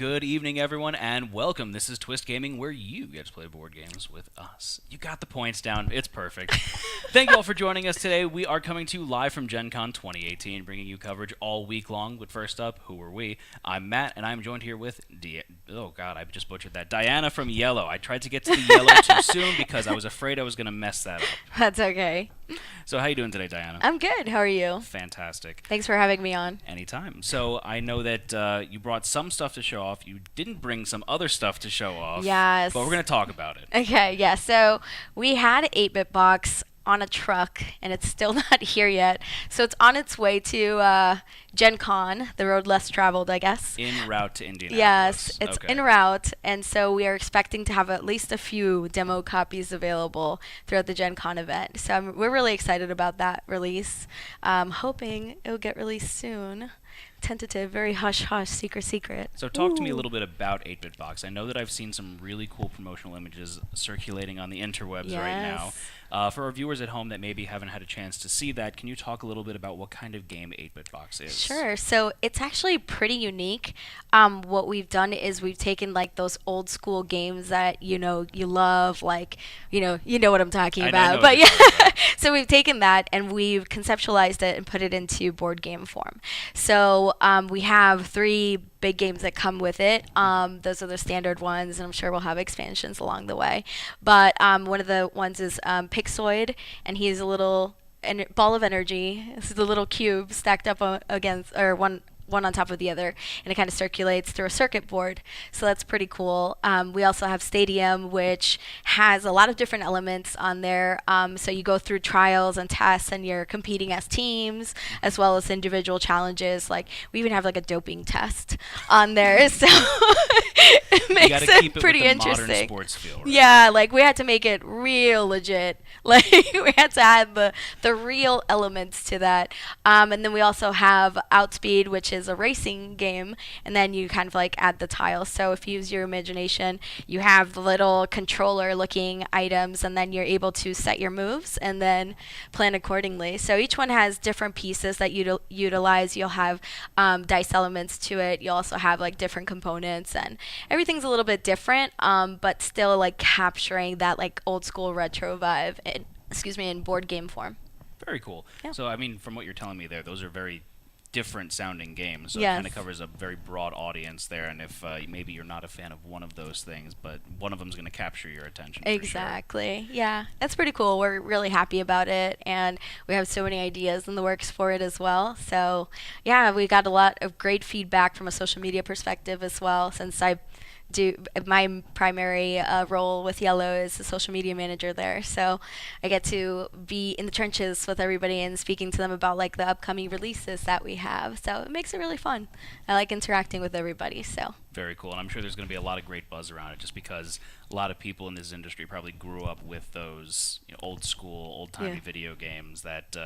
Good evening, everyone, and welcome. This is Twist Gaming, where you get to play board games with us. You got the points down. It's perfect. Thank you all for joining us today. We are coming to you live from Gen Con 2018, bringing you coverage all week long. But first up, who are we? I'm Matt, and I'm joined here with I just butchered that. Diana from IELLO. I tried to get to the IELLO too soon because I was afraid I was going to mess that up. That's okay. So how you doing today, Diana? I'm good. How are you? Fantastic. Thanks for having me on. Anytime. So I know that you brought some stuff to show off. You didn't bring some other stuff to show off. Yes. But we're going to talk about it. Okay, yeah. So we had 8-bit box on a truck, and it's still not here yet. So it's on its way to Gen Con, the road less traveled, I guess. En route to Indianapolis. Yes, it's okay. en route, and so we are expecting to have at least a few demo copies available throughout the Gen Con event. So we're really excited about that release. Hoping it'll get released soon. Tentative, very hush-hush, secret. So talk to me a little bit about 8-bit box. I know that I've seen some really cool promotional images circulating on the interwebs right now. For our viewers at home that maybe haven't had a chance to see that, can you talk a little bit about what kind of game 8-bit box is? Sure. So it's actually pretty unique. What we've done is we've taken like those old school games that you love, like you know what I'm talking about. But yeah, so we've taken that and we've conceptualized it and put it into board game form. So we have 3 big games that come with it. Those are the standard ones, and I'm sure we'll have expansions along the way. But one of the ones is Pixoid, and he's a little ball of energy. This is a little cube stacked up against, or one on top of the other, and it kind of circulates through a circuit board. So that's pretty cool. We also have Stadium, which has a lot of different elements on there. So you go through trials and tests, and you're competing as teams as well as individual challenges. Like we even have like a doping test on there. So it makes it pretty interesting. Modern sports feel, right? Yeah, like we had to make it real legit. Like we had to add the real elements to that. And then we also have Outspeed, which is a racing game, and then you kind of like add the tiles. So if you use your imagination, you have the little controller looking items, and then you're able to set your moves and then plan accordingly. So each one has different pieces that you utilize. You'll have dice elements to it. You'll also have like different components, and everything's a little bit different, but still like capturing that like old school retro vibe in board game form. Very cool. Yeah. So I mean, from what you're telling me there, those are very different sounding games, so Yes. it kind of covers a very broad audience there, and if maybe you're not a fan of one of those things, but one of them's going to capture your attention. Exactly. Yeah, that's pretty cool. We're really happy about it, and we have so many ideas in the works for it as well. So yeah, we got a lot of great feedback from a social media perspective as well, since my primary role with IELLO is the social media manager there. So I get to be in the trenches with everybody and speaking to them about like the upcoming releases that we have. So it makes it really fun. I like interacting with everybody. So Very cool, and I'm sure there's going to be a lot of great buzz around it, just because a lot of people in this industry probably grew up with those old school, old-timey video games that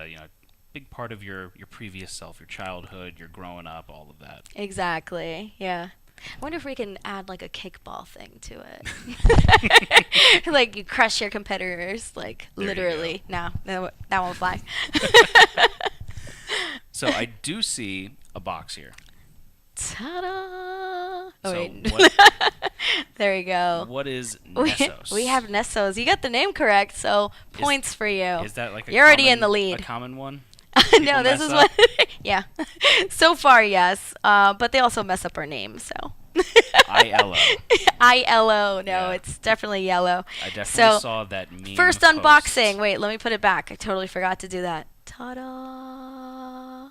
big part of your previous self, your childhood, your growing up, all of that. Exactly. Yeah. I wonder if we can add like a kickball thing to it. Like you crush your competitors, like There literally. No, that won't fly. So I do see a box here. Ta-da! Oh, So wait. what, There you go. what is Nessos? We have Nessos. You got the name correct, so points for you. Is that like You're already in the a lead. common one? No, this is what. Yeah. So far, yes. But they also mess up our name, so. IELLO. IELLO. No, Yeah. it's definitely yellow. I definitely So, saw that meme. First post. unboxing. Wait, let me put it back. I totally forgot to do that. Ta-da!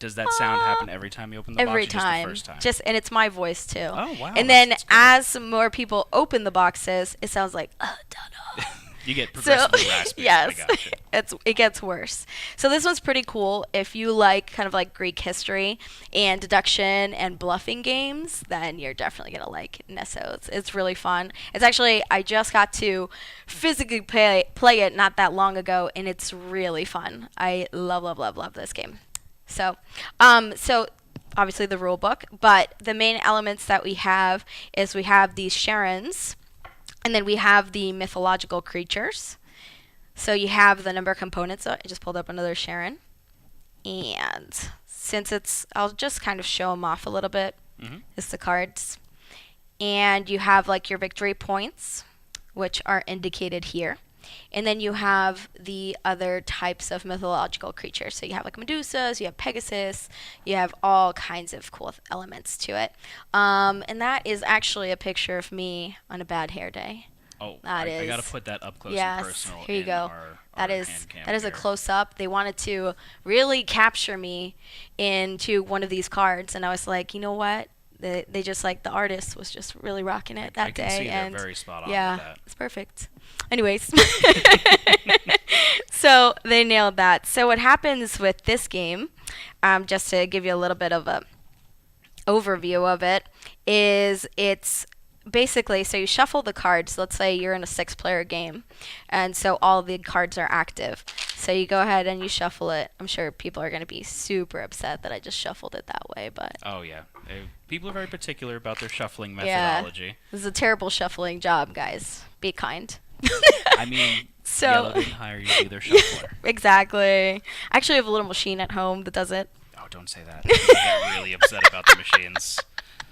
Does that sound happen every time you open the Every box, or time. just the first time? And it's my voice too. Oh, wow, And then that's good. as more people open the boxes, it sounds like ta-da. You get progressively raspy. Yes, I gotcha. it gets worse. So this one's pretty cool. If you like kind of like Greek history and deduction and bluffing games, then you're definitely gonna like Nessos. It's really fun. It's actually, I just got to physically play it not that long ago, and it's really fun. I love this game. So obviously the rule book, but the main elements that we have is we have these Sharons. And then we have the mythological creatures. So you have the number of components. So I just pulled up another Sharon. And since I'll just kind of show them off a little bit. Mm-hmm. It's the cards. and you have like your victory points, which are indicated here. And then you have the other types of mythological creatures. So you have like Medusas, you have Pegasus, you have all kinds of cool elements to it. And that is actually a picture of me on a bad hair day. Oh, I got to put that up close and personal. Here you go. That is here. a close up. They wanted to really capture me into one of these cards, and I was like, you know what? They just like the artist was just really rocking it that day. I can see and they're very spot on yeah, with that. It's perfect. Anyways, so they nailed that. So what happens with this game, just to give you a little bit of a overview of it, is it's basically, so you shuffle the cards. Let's say you're in a 6-player game, and so all the cards are active. So you go ahead and you shuffle it. I'm sure people are going to be super upset that I just shuffled it that way, but oh yeah, people are very particular about their shuffling methodology. Yeah, this is a terrible shuffling job, guys. Be kind. I mean, Yellow didn't hire you to be their shuffler. Exactly. I actually have a little machine at home that does it. Oh, don't say that. People get really upset about the machines.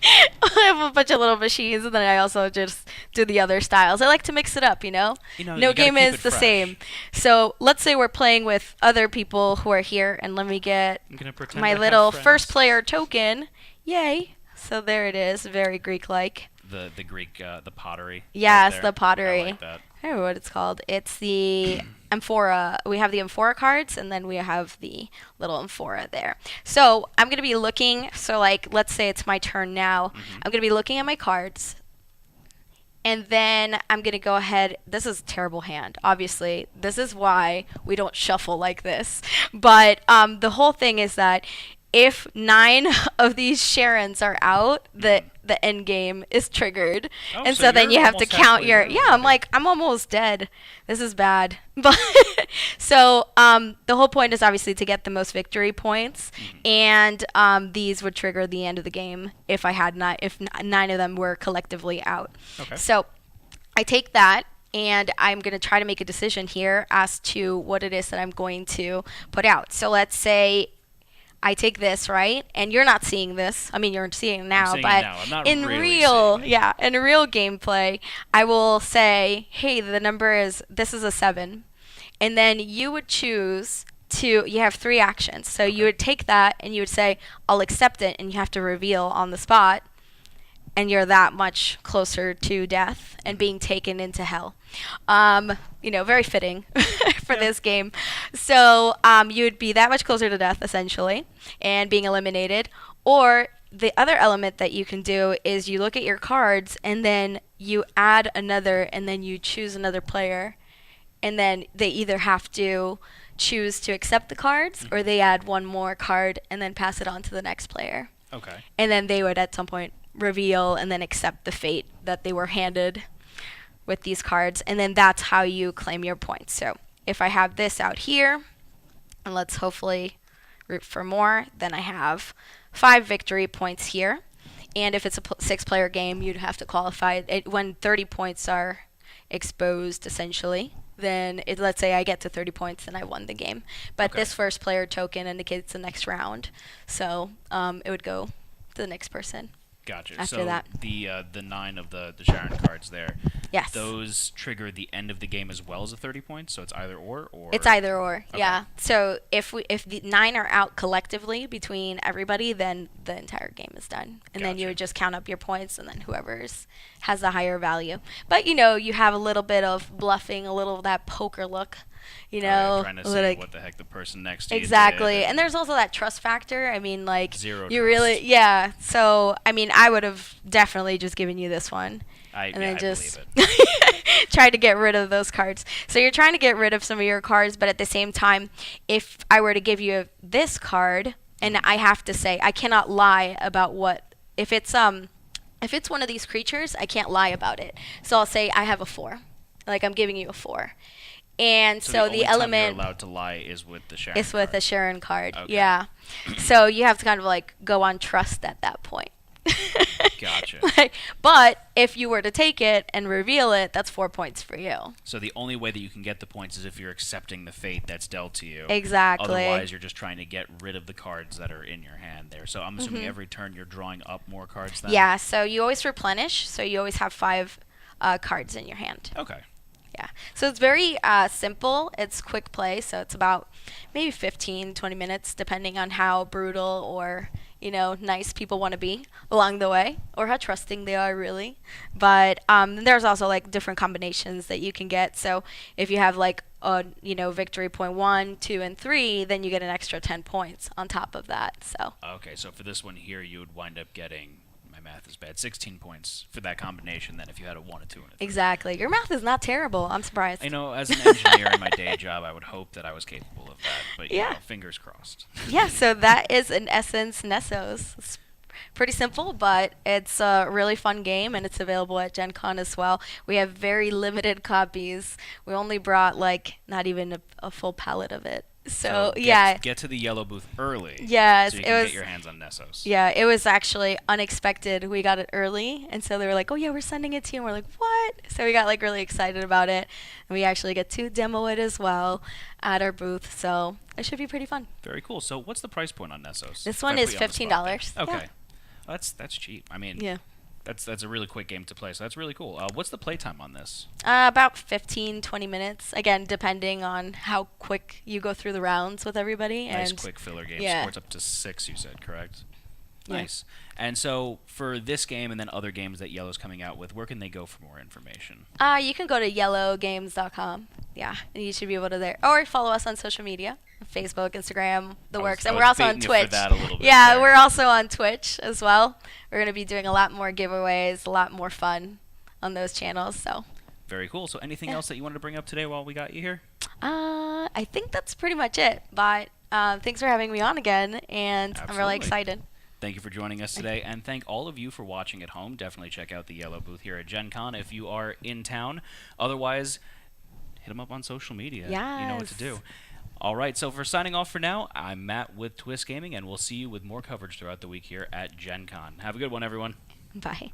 I have a bunch of little machines, and then I also just do the other styles. I like to mix it up, No game is the same. So let's say we're playing with other people who are here, and let me get my little first player token. Yay. So there it is, very Greek-like. The Greek, the pottery. Yes, right the pottery. I like that. I don't know what it's called. It's the amphora. We have the amphora cards, and then we have the little amphora there. So I'm going to be looking. So, like, let's say it's my turn now. I'm going to be looking at my cards. And then I'm going to go ahead. This is a terrible hand. Obviously, this is why we don't shuffle like this. But the whole thing is that if 9 of these Sharons are out, the end game is triggered. Oh, and so then you have to count your... Yeah, I'm almost dead. This is bad. But so the whole point is obviously to get the most victory points. And these would trigger the end of the game if if 9 of them were collectively out. Okay. So I take that. And I'm going to try to make a decision here as to what it is that I'm going to put out. So let's say I take this, right? And you're not seeing this. I mean, you're seeing it now, but in real gameplay, I will say, hey, this is a 7. And then you would choose you have 3 actions. So you would take that and you would say, I'll accept it, and you have to reveal on the spot. And you're that much closer to death and being taken into hell. Very fitting for this game. So you would be that much closer to death, essentially, and being eliminated. Or the other element that you can do is you look at your cards, and then you add another, and then you choose another player. And then they either have to choose to accept the cards, or they add one more card and then pass it on to the next player. Okay. And then they would, at some point, reveal and then accept the fate that they were handed with these cards, and then that's how you claim your points. So if I have this out here, and let's hopefully root for more, then I have 5 victory points here. And if it's a 6-player game, you'd have to qualify it when 30 points are exposed, essentially. Then let's say I get to 30 points, then I won the game. But this first player token indicates the next round, so it would go to the next person. Gotcha. After that. The 9 of the Sharon cards there. Yes. Those trigger the end of the game as well as the 30 points, so it's either or. It's either or. Okay. Yeah. So if the 9 are out collectively between everybody, then the entire game is done, and then you would just count up your points, and then whoever has the higher value. But you have a little bit of bluffing, a little of that poker look. Trying to see what the heck the person next to you exactly. did. And there's also that trust factor. I mean, like, Zero you trust. really, yeah. So, I mean, I would have definitely just given you this one. I just believe it. tried to get rid of those cards. So you're trying to get rid of some of your cards, but at the same time, if I were to give you this card, and I have to say, I cannot lie about if it's one of these creatures, I can't lie about it. So I'll say I have a 4. Like, I'm giving you a 4. And so the element you're allowed to lie is with the Sharon. It's with card. the Sharon card. Okay. Yeah. So you have to kind of like go on trust at that point. Gotcha. But if you were to take it and reveal it, that's 4 points for you. So the only way that you can get the points is if you're accepting the fate that's dealt to you. Exactly. Otherwise, you're just trying to get rid of the cards that are in your hand there. So I'm assuming every turn you're drawing up more cards then? Yeah, so you always replenish, so you always have 5 cards in your hand. Okay. Yeah. So it's very simple. It's quick play, so it's about maybe 15, 20 minutes, depending on how brutal or, nice people want to be along the way, or how trusting they are, really. But there's also, like, different combinations that you can get. So if you have, like, victory point 1, 2, and 3, then you get an extra 10 points on top of that. So. Okay, so for this one here, you would wind up getting... My math is bad. 16 points for that combination then if you had a 1, a 2, and a 3. Exactly. Your math is not terrible. I'm surprised. I know, as an engineer in my day job, I would hope that I was capable of that. But, you know, fingers crossed. Yeah, so that is, in essence, Nessos. It's pretty simple, but it's a really fun game, and it's available at Gen Con as well. We have very limited copies. We only brought, like, not even a full pallet of it. So get to the yellow booth early. Yes, so you can get your hands on Nessos. Yeah, it was actually unexpected. We got it early, and so they were like, "Oh yeah, we're sending it to you." And we're like, "What?" So we got like really excited about it, and we actually get to demo it as well at our booth. So it should be pretty fun. Very cool. So what's the price point on Nessos? This one is $15. Okay, yeah. Well, that's cheap. I mean, yeah. That's a really quick game to play, so that's really cool. What's the playtime on this? About 15, 20 minutes. Again, depending on how quick you go through the rounds with everybody. Nice, and quick filler game. Yeah. Scores up to 6, you said, correct? Yeah. Nice. And so for this game and then other games that Yellow's coming out with, where can they go for more information? You can go to yellowgames.com. Yeah, and you should be able to there. Or follow us on social media. Facebook, Instagram, the works. And we're also on Twitch. Yeah, we're also on Twitch as well. We're going to be doing a lot more giveaways, a lot more fun on those channels. So very cool. So anything else that you wanted to bring up today while we got you here? I think that's pretty much it. But thanks for having me on again, and Absolutely. I'm really excited. Thank you for joining us today, and thank all of you for watching at home. Definitely check out the Yellow booth here at Gen Con if you are in town. Otherwise, hit them up on social media. Yes. You know what to do. All right, so for signing off for now, I'm Matt with Twist Gaming, and we'll see you with more coverage throughout the week here at Gen Con. Have a good one, everyone. Bye.